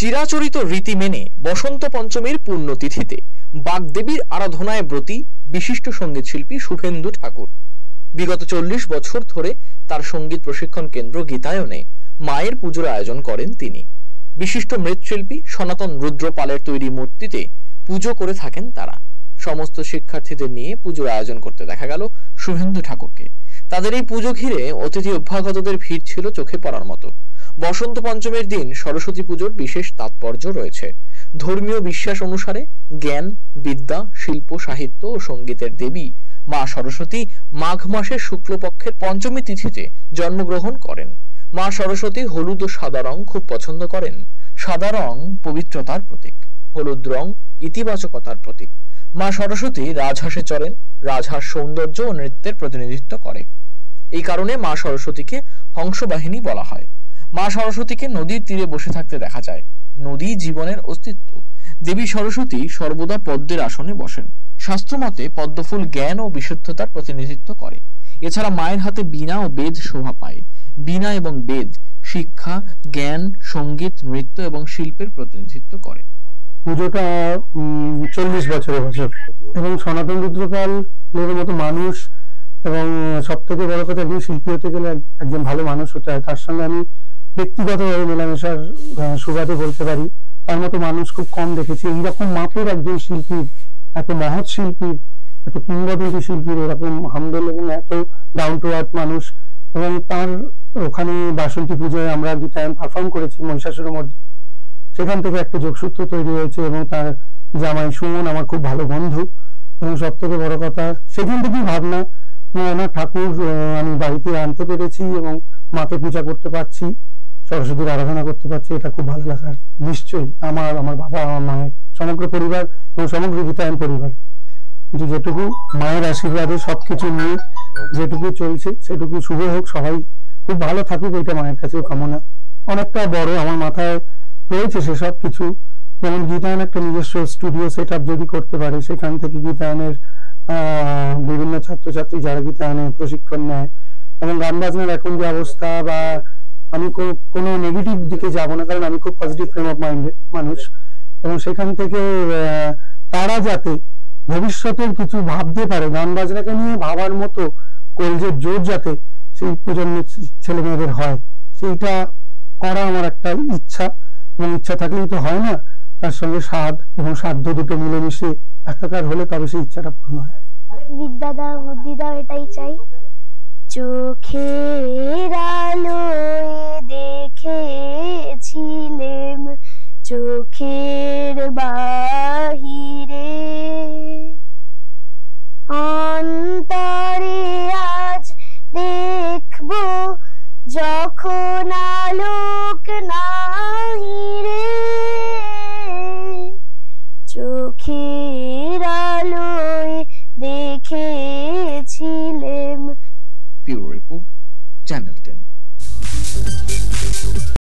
চিরাচরিত রীতি মেনে বসন্ত পঞ্চমীর পুণ্যতিথিতে বাগদেবীর আরাধনায় ব্রতী বিশিষ্ট সঙ্গীত শিল্পী শুভেন্দু ঠাকুর। বিগত 40 বছর ধরে তার সঙ্গীত প্রশিক্ষণ কেন্দ্র গীতায়নে মায়ের পুজোর আয়োজন করেন তিনি। বিশিষ্ট মৃৎশিল্পী সনাতন রুদ্রপালের তৈরি মূর্তিতে পুজো করে থাকেন তারা। সমস্ত শিক্ষার্থীদের নিয়ে পুজোর আয়োজন করতে দেখা গেল শুভেন্দু ঠাকুরকে। তাদের এই পুজো ঘিরে অতিথি অভ্যাগতদের ভিড় ছিল চোখে পড়ার মতো। বসন্ত পঞ্চমীর দিন সরস্বতী পুজোর বিশেষ তাৎপর্য রয়েছে। ধর্মীয় বিশ্বাস অনুসারে জ্ঞান, বিদ্যা, শিল্প, সাহিত্য ও সঙ্গীতের দেবী মা সরস্বতী মাঘ মাসের শুক্লপক্ষের পঞ্চমী তিথিতে জন্মগ্রহণ করেন। মা সরস্বতী হলুদ ও সাদা রং খুব পছন্দ করেন। সাদা রং পবিত্রতার প্রতীক, হলুদ রং ইতিবাচকতার প্রতীক। মা সরস্বতী রাজহাঁসে চড়েন। রাজহাঁস সৌন্দর্য ও নৃত্যের প্রতিনিধিত্ব করে। এই কারণে মা সরস্বতীকে হংসবাহিনী বলা হয়। মা সরস্বতীকে নদীর তীরে বসে থাকতে দেখা যায়। নদী জীবনের অস্তিত্ব। দেবী সরস্বতী সর্বদা পদ্মের আসনে বসেন। শাস্ত্রমতে পদ্মফুল জ্ঞান ও বিশুদ্ধতার প্রতিনিধিত্ব করে। এছাড়া মায়ের হাতে বীণা ও বেদ শোভা পায়। বীণা এবং বেদ শিক্ষা, জ্ঞান, সঙ্গীত, নৃত্য এবং শিল্পের প্রতিনিধিত্ব করে। পুজোটা 40 বছরের বছর এবং সনাতন রুদ্রপাল এর মতো মানুষ এবং সব থেকে বড় কথা একজন শিল্পী হতে গেলে একজন ভালো মানুষ হতে হয়। তার সঙ্গে আমি ব্যক্তিগতভাবে মেলামেশার সুবাদে বলতে পারি তার মতো মানুষ খুব কম দেখেছি। এইরকম মাপের একজন শিল্পীর, এত মহৎ শিল্পীর, এত কিংবদন্তি শিল্পীর এরকম হামদল এবং এত ডাউন টু আর্থ মানুষ। এবং তার ওখানে বাসন্তী পুজোয় আমরা গীতায়ন পারফর্ম করেছি মহিষাসুরের মধ্যে। সেখান থেকে একটা যোগসূত্র তৈরি হয়েছে এবং তার জামাই সুমন আমার খুব ভালো বন্ধু। এবং সব থেকে বড় কথা সেখান থেকেই ভাবনা ওনার ঠাকুর আমি বাড়িতে আনতে পেরেছি এবং মাকে পূজা করতে পারছি, সরস্বতীর আরাধনা করতে পারছি। এটা খুব ভালো লাগার। নিশ্চয়ই আমার বাবা, আমার মায়ের সমগ্র পরিবার এবং সমগ্র গীতায়ন পরিবার, কিন্তু যেটুকু মায়ের আশীর্বাদে সবকিছু নিয়ে যেটুকু চলছে সেটুকু শুভ হোক, সবাই খুব ভালো থাকুক, এটা মায়ের কাছেও কামনা। অনেকটা বড় আমার মাথায় রয়েছে সেসব কিছু। যেমন গীতায়ন একটা নিজস্ব স্টুডিও সেট আপ যদি করতে পারে, সেখান থেকে গীতায়নের বিভিন্ন ছাত্রছাত্রী যারা গীতায়নে প্রশিক্ষণ নেয় এবং গান বাজনার এখন যে অবস্থা, বা আমি কোনো নেগেটিভ দিকে যাব না, কারণ আমি খুব পজিটিভ ফ্রেম অফ মাইন্ডের মানুষ। এবং সেখান থেকে তারা যাতে ভবিষ্যতের কিছু ভাবতে পারে, গান বাজনাকে নিয়ে ভাবার মতো কলেজের জোর যাতে সেই প্রজন্মের ছেলে মেয়েদের হয়, সেইটা করা আমার একটা ইচ্ছা। এবং ইচ্ছা থাকলেই তো হয় না, তার সঙ্গে স্বাদ এবং সাধ্য দুটো মিলেমিশে একাকার হলে তবে সেই ইচ্ছাটা পূর্ণ হয়। বিদ্যা দাও, বুদ্ধি দাও, এটাই চাই। চোখের আলো